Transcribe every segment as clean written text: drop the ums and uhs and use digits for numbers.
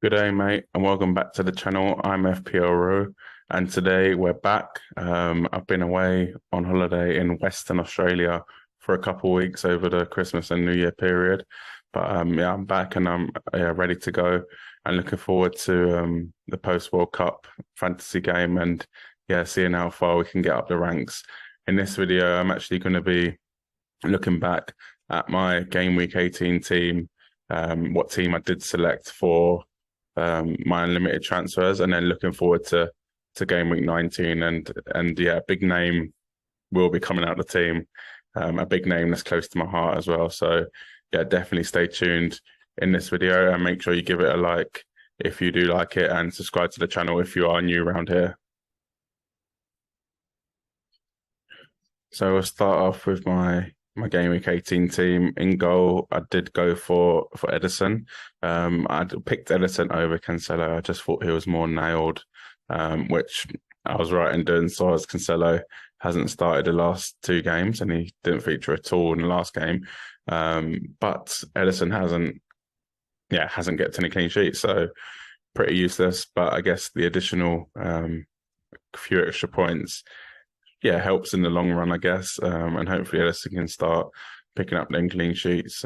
Good day, mate, and welcome back to the channel. I'm FPL, and today we're back. I've been away on holiday in Western Australia for a couple of weeks over the Christmas and New Year period. But yeah, I'm back and I'm ready to go and looking forward to the post-World Cup fantasy game and yeah, seeing how far we can get up the ranks. In this video, I'm actually going to be looking back at my Game Week 18 team, what team I did select for my unlimited transfers, and then looking forward to game week 19 and yeah, big name will be coming out of the team. A big name that's close to my heart as well. So yeah, definitely stay tuned in this video and make sure you give it a like if you do like it and subscribe to the channel if you are new around here. So we'll start off with my game week 18 team. In goal, I did go for Edison. I'd picked Edison over Cancelo. I just thought he was more nailed, which I was right in doing so, as Cancelo hasn't started the last two games and he didn't feature at all in the last game. But Edison hasn't get any clean sheets, so pretty useless. But I guess the additional few extra points helps in the long run, I guess. And hopefully Edison can start picking up them clean sheets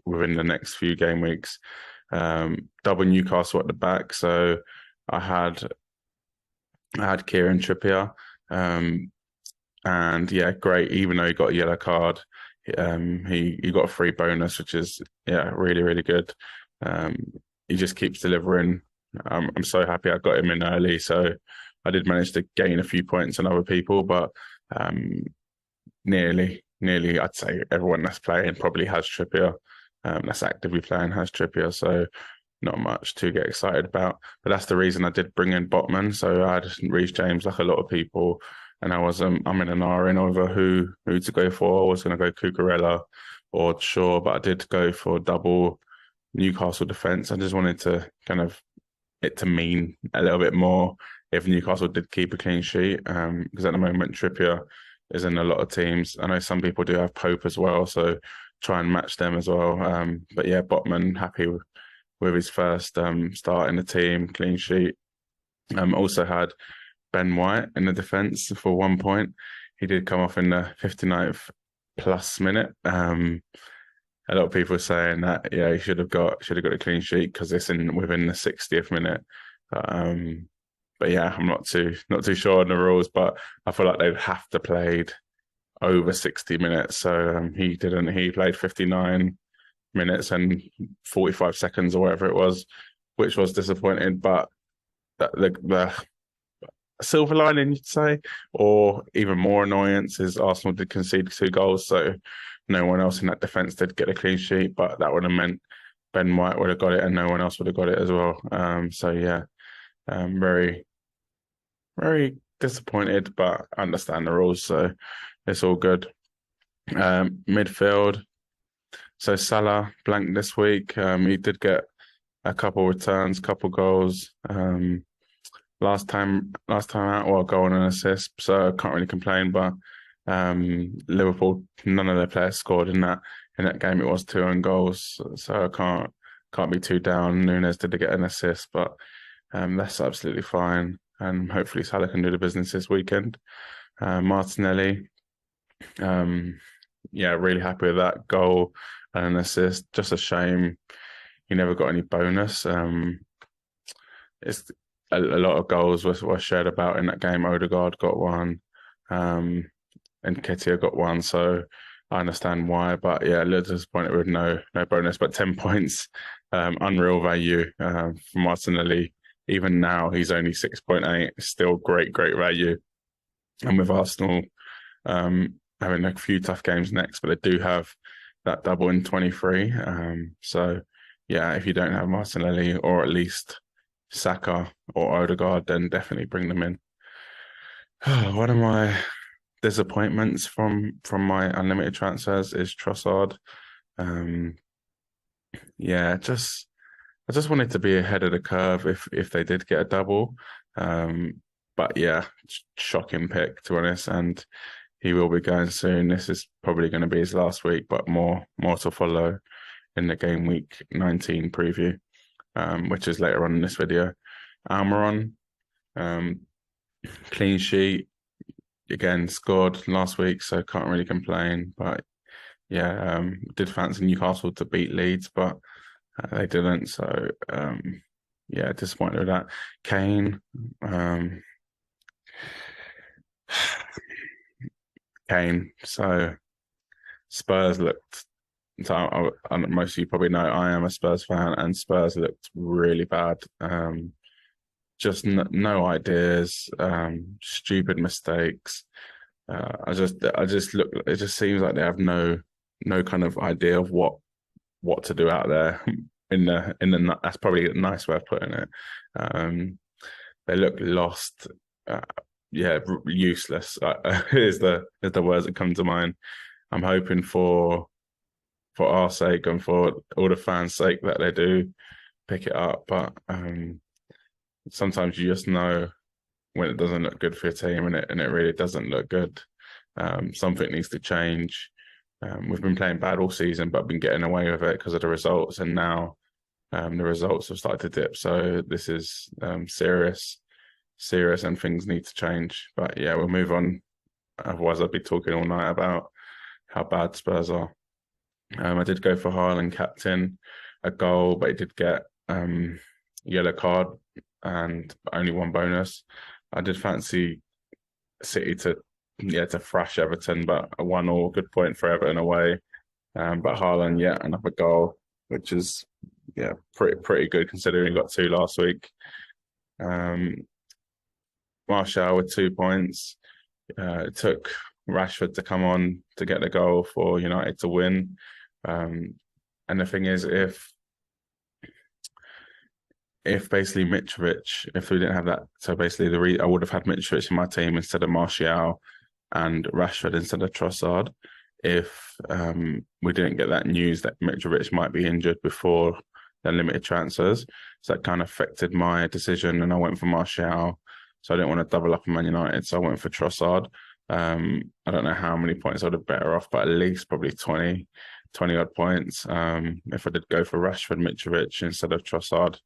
within the next few game weeks. Double Newcastle at the back. So I had Kieran Trippier. And yeah, great. Even though he got a yellow card, he got a free bonus, which is really, really good. He just keeps delivering. I'm so happy I got him in early. So I did manage to gain a few points on other people, but nearly, I'd say everyone that's playing probably has Trippier. That's actively playing has Trippier, so not much to get excited about. But that's the reason I did bring in Botman. So I had Reece James like a lot of people, and I'm in an R over who to go for. I was going to go Cucurella or Shaw, but I did go for double Newcastle defense. I just wanted to kind of it to mean a little bit more if Newcastle did keep a clean sheet, because at the moment Trippier is in a lot of teams. I know some people do have Pope as well, so try and match them as well. But yeah, Botman happy with his first start in the team, clean sheet. Also had Ben White in the defence for 1 point. He did come off in the 59th plus minute. A lot of people are saying that he should have got a clean sheet because it's within the 60th minute. But yeah, I'm not too sure on the rules, but I feel like they'd have to played over 60 minutes. So he didn't. He played 59 minutes and 45 seconds or whatever it was, which was disappointing. But the silver lining, you'd say, or even more annoyance, is Arsenal did concede 2 goals, so no one else in that defence did get a clean sheet. But that would have meant Ben White would have got it, and no one else would have got it as well. So yeah. Very, very disappointed, but I understand the rules, so it's all good. Midfield. So Salah blanked this week. He did get a couple returns, couple goals. Last time out, well, goal and an assist, so I can't really complain. But Liverpool, none of their players scored in that game. It was 2 own goals, so I can't be too down. Nunes did get an assist, but that's absolutely fine. And hopefully Salah can do the business this weekend. Martinelli, really happy with that goal and an assist. Just a shame he never got any bonus. It's a lot of goals were shared about in that game. Odegaard got one, and Nketiah got one. So I understand why, but yeah, a little disappointed with no bonus. But 10 points, unreal value for Martinelli. Even now, he's only 6.8. Still great value. And with Arsenal having a few tough games next, but they do have that double in 23. So yeah, if you don't have Martinelli or at least Saka or Odegaard, then definitely bring them in. One of my disappointments from my unlimited transfers is Trossard. I just wanted to be ahead of the curve if they did get a double. But yeah, shocking pick, to be honest. And he will be going soon. This is probably going to be his last week, but more to follow in the game week 19 preview. which is later on in this video. Almiron, clean sheet, again, scored last week, so can't really complain. But yeah, did fancy Newcastle to beat Leeds, but they didn't. So yeah, disappointed with that. KANE, KANE. So Spurs looked. So most of you probably know I am a Spurs fan, and Spurs looked really bad. Just no ideas, stupid mistakes. I just look. It just seems like they have no kind of idea of what to do out there. That's probably a nice way of putting it. They look lost. Yeah, useless is the words that come to mind. I'm hoping for our sake and for all the fans' sake that they do pick it up, but sometimes you just know when it doesn't look good for your team, and it really doesn't look good. Something needs to change. We've been playing bad all season, but been getting away with it because of the results, and now the results have started to dip. So this is serious, and things need to change. But yeah, we'll move on. Otherwise, I'd be talking all night about how bad Spurs are. I did go for Haaland captain, a goal, but he did get yellow card and only one bonus. I did fancy City to thrash Everton, but a 1-1, good point for Everton away. But Haaland, another goal, which is pretty good considering he got 2 last week. Martial with 2 points. It took Rashford to come on to get the goal for United to win. And the thing is, if basically Mitrovic, if we didn't have that, so basically I would have had Mitrovic in my team instead of Martial and Rashford instead of Trossard. If we didn't get that news that Mitrovic might be injured before the limited transfers, so that kind of affected my decision, and I went for Martial. So I didn't want to double up on Man United, so I went for Trossard. I don't know how many points I'd have better off, but at least probably 20 odd points. If I did go for Rashford, Mitrovic instead of Trossard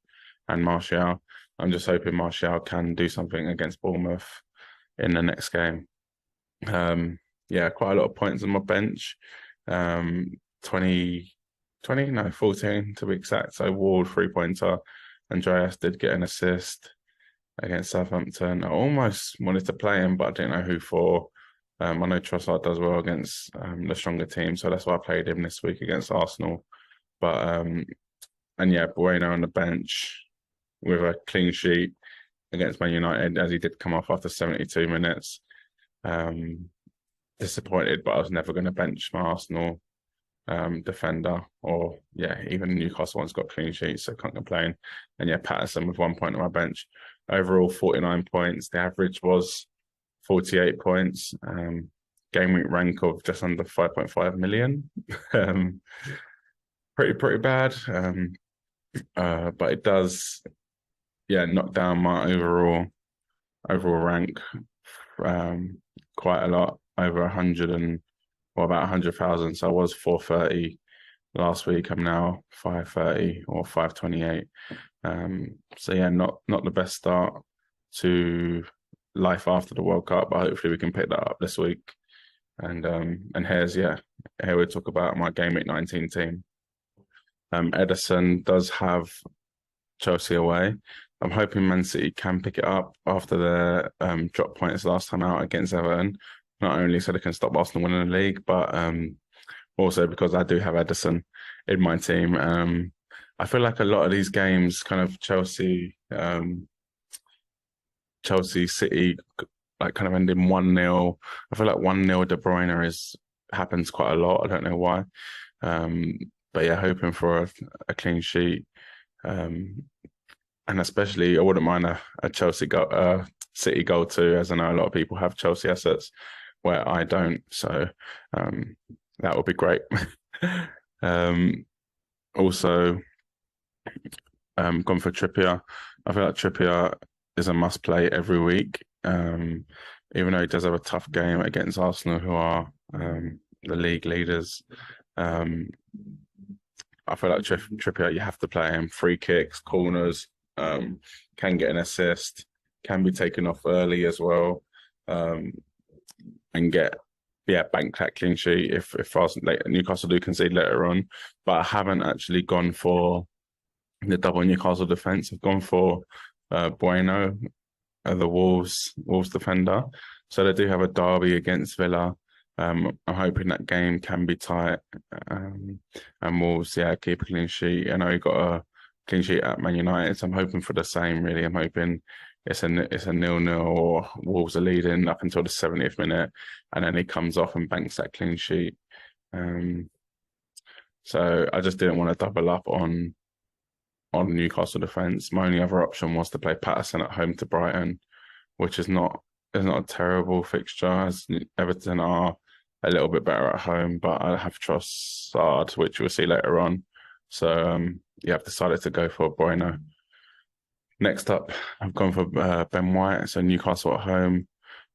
and Martial. I'm just hoping Martial can do something against Bournemouth in the next game. Quite a lot of points on my bench. 14 to be exact. So Ward 3-pointer. Andreas did get an assist against Southampton. I almost wanted to play him, but I didn't know who for. I know Trossard does well against the stronger team, so that's why I played him this week against Arsenal. But Bueno on the bench with a clean sheet against Man United, as he did come off after 72 minutes. Disappointed, but I was never going to bench my Arsenal defender, or even Newcastle one's got clean sheets, so can't complain. And Patterson with 1 point on my bench. Overall 49 points. The average was 48 points. Game week rank of just under 5.5 million. Pretty bad. But it does knock down my overall rank quite a lot, over 100 and about 100,000. So I was 430 last week. I'm now 530 or 528. Not the best start to life after the World Cup, but hopefully we can pick that up this week. And here we talk about my Game Week 19 team. Ederson does have Chelsea away. I'm hoping Man City can pick it up after their drop points last time out against Everton. Not only so they can stop Arsenal winning the league, but also because I do have Ederson in my team. I feel like a lot of these games, kind of Chelsea, City, like kind of ending 1-0. I feel like 1-0 De Bruyne happens quite a lot. I don't know why. But hoping for a clean sheet. And especially, I wouldn't mind a Chelsea goal, City goal too, as I know a lot of people have Chelsea assets where I don't. So that would be great. Also, gone for Trippier. I feel like Trippier is a must play every week. Even though he does have a tough game against Arsenal, who are the league leaders. I feel like Trippier, you have to play him. Free kicks, corners, can get an assist, can be taken off early as well, and get bank that clean sheet if Newcastle do concede later on. But I haven't actually gone for the double Newcastle defense. I've gone for Bueno, the Wolves defender. So they do have a derby against Villa. I'm hoping that game can be tight. And Wolves, keep a clean sheet. I know he got a clean sheet at Man United, so I'm hoping for the same. Really, I'm hoping it's a 0-0 or Wolves are leading up until the 70th minute, and then he comes off and banks that clean sheet. So I just didn't want to double up on Newcastle defence. My only other option was to play Patterson at home to Brighton, which is not a terrible fixture, as Everton are a little bit better at home, but I have Trossard, which we'll see later on. So I've decided to go for Bueno. Next up, I've gone for Ben White, so Newcastle at home.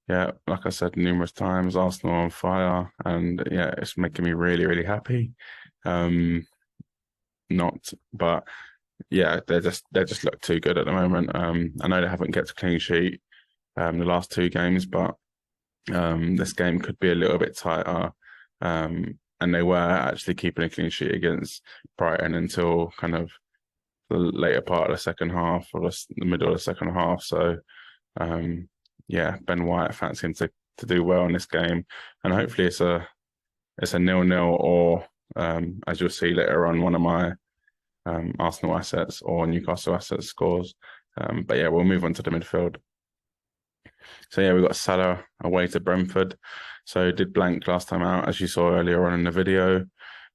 Yeah, like I said numerous times, Arsenal on fire, and it's making me really, really happy. But they just look too good at the moment. I know they haven't kept a clean sheet the last two games, but this game could be a little bit tighter. And they were actually keeping a clean sheet against Brighton until kind of the later part of the second half or the middle of the second half. So Ben White, I fancy him to do well in this game, and hopefully it's a 0-0 or as you'll see later on, one of my Arsenal assets or Newcastle assets scores. We'll move on to the midfield. So we've got Salah away to Brentford. So did blank last time out, as you saw earlier on in the video.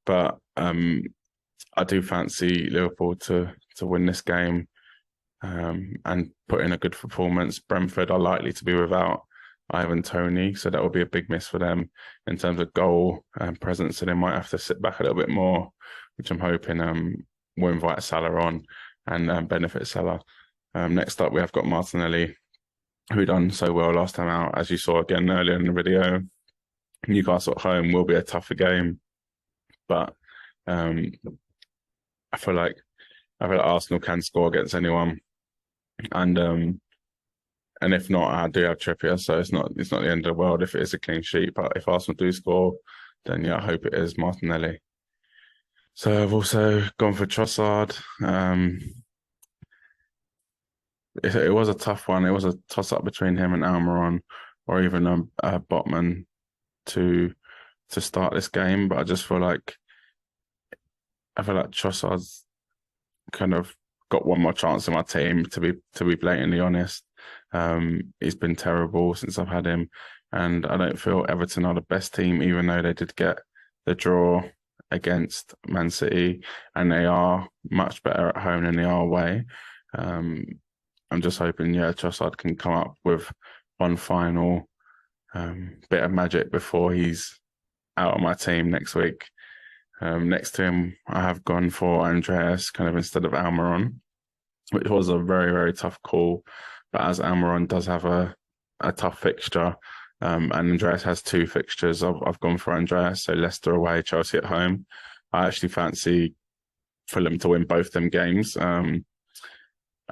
But I do fancy Liverpool to win this game and put in a good performance. Brentford are likely to be without Ivan Toney, so that will be a big miss for them in terms of goal presence. So they might have to sit back a little bit more, which I'm hoping will invite Salah on and benefit Salah. Next up, we have got Martinelli, who done so well last time out. As you saw again earlier in the video, Newcastle at home will be a tougher game, but I feel like Arsenal can score against anyone, and if not, I do have Trippier, so it's not the end of the world if it is a clean sheet. But if Arsenal do score, then I hope it is Martinelli. So I've also gone for Trossard. It was a tough one. It was a toss-up between him and Almiron, or even Botman to start this game. But I feel like Trossard's kind of got one more chance in my team, to be blatantly honest. He's been terrible since I've had him, and I don't feel Everton are the best team, even though they did get the draw against Man City, and they are much better at home than they are away. I'm just hoping, Trossard can come up with one final bit of magic before he's out of my team next week. Next to him, I have gone for Andreas kind of instead of Almiron, which was a very, very tough call. But as Almiron does have a tough fixture, and Andreas has two fixtures, I've gone for Andreas. So Leicester away, Chelsea at home. I actually fancy Fulham to win both them games.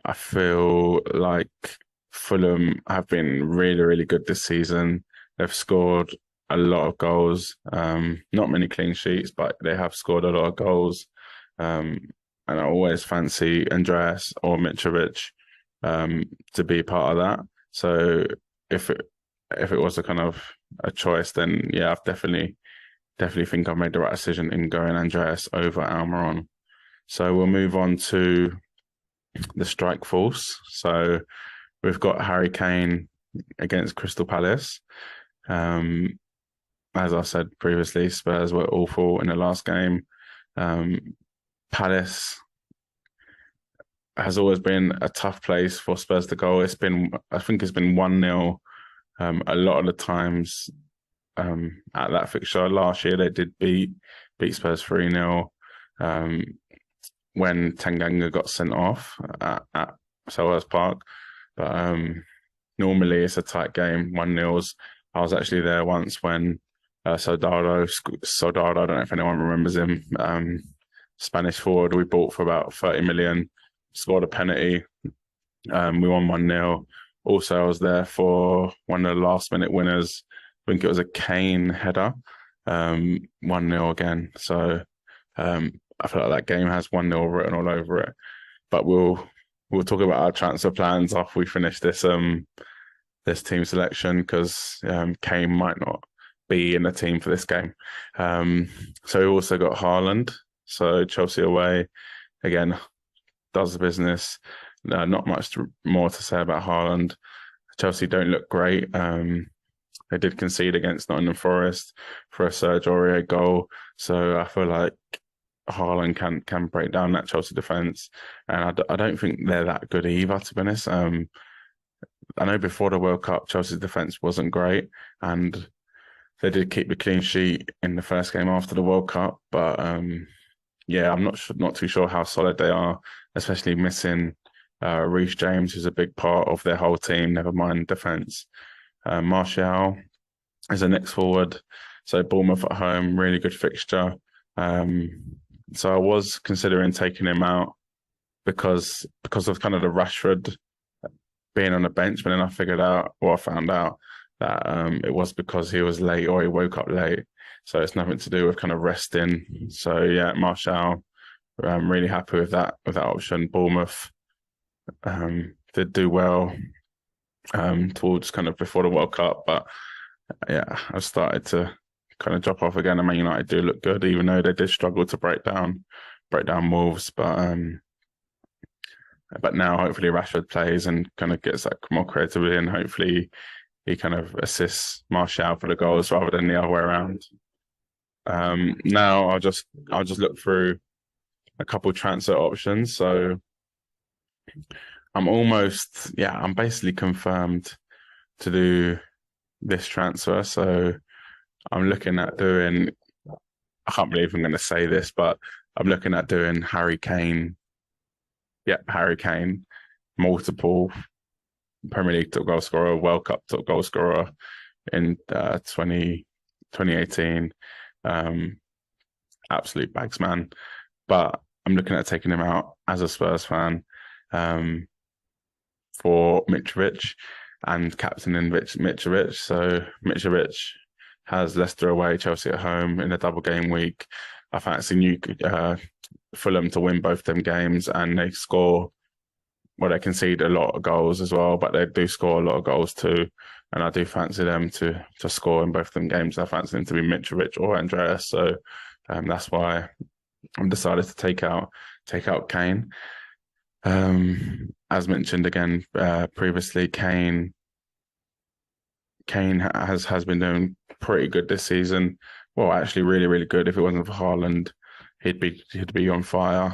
I feel like Fulham have been really, really good this season. They've scored a lot of goals, not many clean sheets, but they have scored a lot of goals. And I always fancy Andreas or Mitrovic to be part of that. So if it was a kind of a choice, then I've definitely think I've made the right decision in going Andreas over Almiron. So we'll move on to the strike force. So we've got Harry Kane against Crystal Palace. As I said previously, Spurs were awful in the last game. Palace has always been a tough place for Spurs to go. I think it's been 1-0 a lot of the times at that fixture. Last year they did beat Spurs 3-0 when Tanganga got sent off at Selhurst Park. But normally it's a tight game, 1-0s. I was actually there once when Soldado, I don't know if anyone remembers him, Spanish forward we bought for about 30 million, scored a penalty. We won 1-0. Also, I was there for one of the last minute winners. I think it was a KANE header, 1-0 again. So I feel like that game has 1-0 written all over it. But we'll talk about our transfer plans after we finish this team selection, because KANE might not be in the team for this game. So we also got Haaland. So Chelsea away again, does the business. Not much more to say about Haaland. Chelsea don't look great. They did concede against Nottingham Forest for a Serge Aurier goal. So I feel like Haaland can break down that Chelsea defence. And I don't think they're that good either, to be honest. I know before the World Cup, Chelsea's defence wasn't great. And they did keep the clean sheet in the first game after the World Cup. But yeah, I'm not too sure how solid they are, especially missing Reece James, who's a big part of their whole team, never mind defence. Martial is the next forward. So Bournemouth at home, really good fixture. So I was considering taking him out because of kind of the Rashford being on the bench, but then I found out that it was because he was late or he woke up late. So it's nothing to do with kind of resting. So yeah, Martial, I'm really happy with that option. Bournemouth did do well towards kind of before the World Cup, but yeah, I started to kind of drop off again. And Man United do look good, even though they did struggle to break down Wolves. But now hopefully Rashford plays and kind of gets that more creativity, and hopefully he kind of assists Martial for the goals rather than the other way around. Now I'll just look through a couple transfer options. So I'm basically confirmed to do this transfer. So I'm looking at doing, I can't believe I'm going to say this, but I'm looking at doing Harry Kane. Yeah, Harry Kane, multiple Premier League top goal scorer, World Cup top goal scorer in 2018. Absolute bags man. But I'm looking at taking him out as a Spurs fan for Mitrovic and captaining Mitrovic. So Mitrovic has Leicester away, Chelsea at home in a double game week. I fancy Fulham to win both them games, and they concede a lot of goals as well, but they do score a lot of goals too. And I do fancy them to score in both them games. I fancy them to be Mitrovic or Andreas. So that's why I'm decided to take out Kane. As mentioned again previously, Kane has been doing pretty good this season. Well, actually, really, really good. If it wasn't for Haaland, he'd be on fire.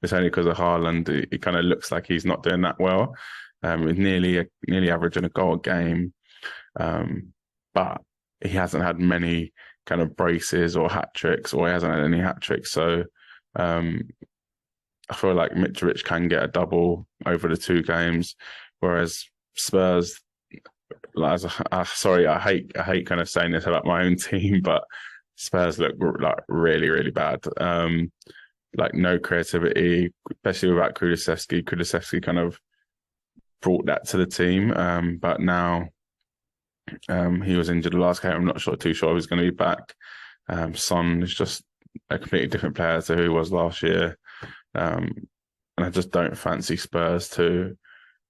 It's only because of Haaland. It kind of looks like he's not doing that well. He's nearly averaging a goal a game, but he hasn't had many kind of braces or hat tricks, or he hasn't had any hat tricks. So I feel like Mitrovic can get a double over the two games, whereas Spurs, sorry, I hate kind of saying this about my own team, but Spurs look like really, really bad. Like no creativity, especially without Kulusevski. Kulusevski kind of brought that to the team, but now he was injured the last game. I'm not too sure he's going to be back. Son is just a completely different player to who he was last year. And I just don't fancy Spurs to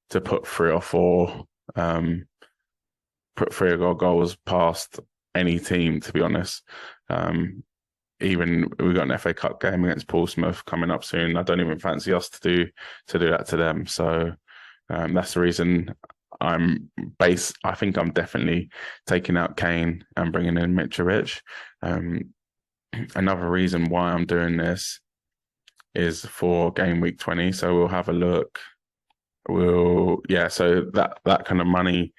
put 3 or 4 goals past any team, to be honest. Even we've got an FA Cup game against Portsmouth coming up soon. I don't even fancy us to do that to them. So that's the reason I think I'm definitely taking out Kane and bringing in Mitrovic. Another reason why I'm doing this is for game week 20. So we'll have a look. So that kind of money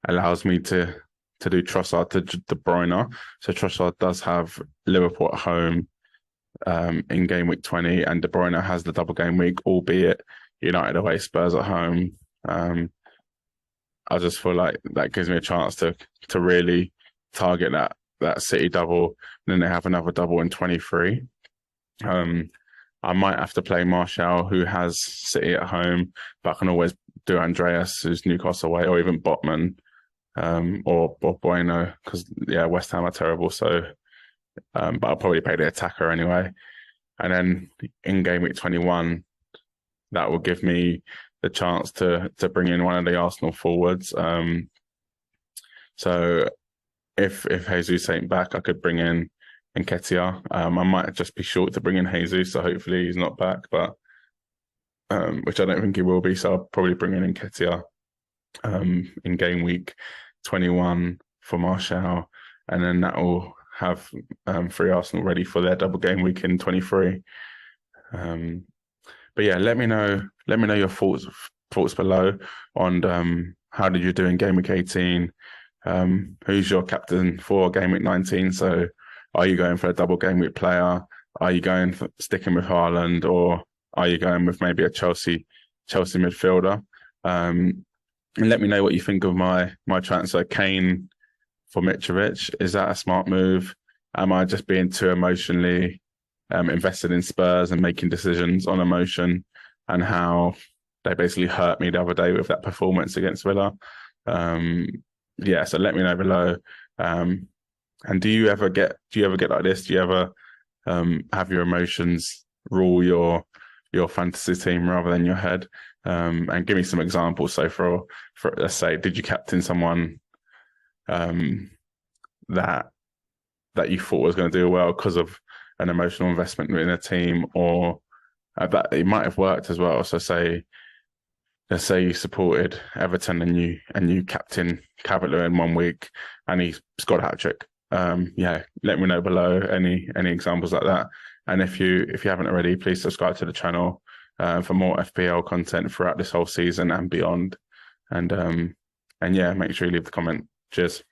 allows me to do Trossard to De Bruyne. So Trossard does have Liverpool at home in game week 20, and De Bruyne has the double game week, albeit United away, Spurs at home. I just feel like that gives me a chance to really target that City double. And then they have another double in 23. I might have to play Martial, who has City at home, but I can always do Andreas, who's Newcastle away, or even Botman, or Bueno, because West Ham are terrible. So, but I'll probably play the attacker anyway. And then in game week 21, that will give me the chance to bring in one of the Arsenal forwards. So if Jesus ain't back, I could bring in Nketiah. I might just be short to bring in Jesus, so hopefully he's not back, but which I don't think he will be. So I'll probably bring in Nketiah in game week 21 for Martial, and then that will have 3 Arsenal ready for their double game week in 23. But yeah, let me know your thoughts below on how did you do in game week 18. Who's your captain for game week 19? So are you going for a double game week player? Are you going for sticking with Haaland, or are you going with maybe a Chelsea midfielder? And let me know what you think of my transfer, KANE for Mitrovic. Is that a smart move? Am I just being too emotionally invested in Spurs and making decisions on emotion, and how they basically hurt me the other day with that performance against Villa? So let me know below. And do you ever get like this? Do you ever have your emotions rule your fantasy team rather than your head? And give me some examples. So for let's say, did you captain someone that you thought was going to do well because of an emotional investment in a team, or that it might have worked as well? So let's say you supported Everton and you captain Cavalier in 1 week and he scored a hat-trick. Let me know below any examples like that. And if you haven't already, please subscribe to the channel for more FPL content throughout this whole season and beyond. And make sure you leave the comment. Cheers.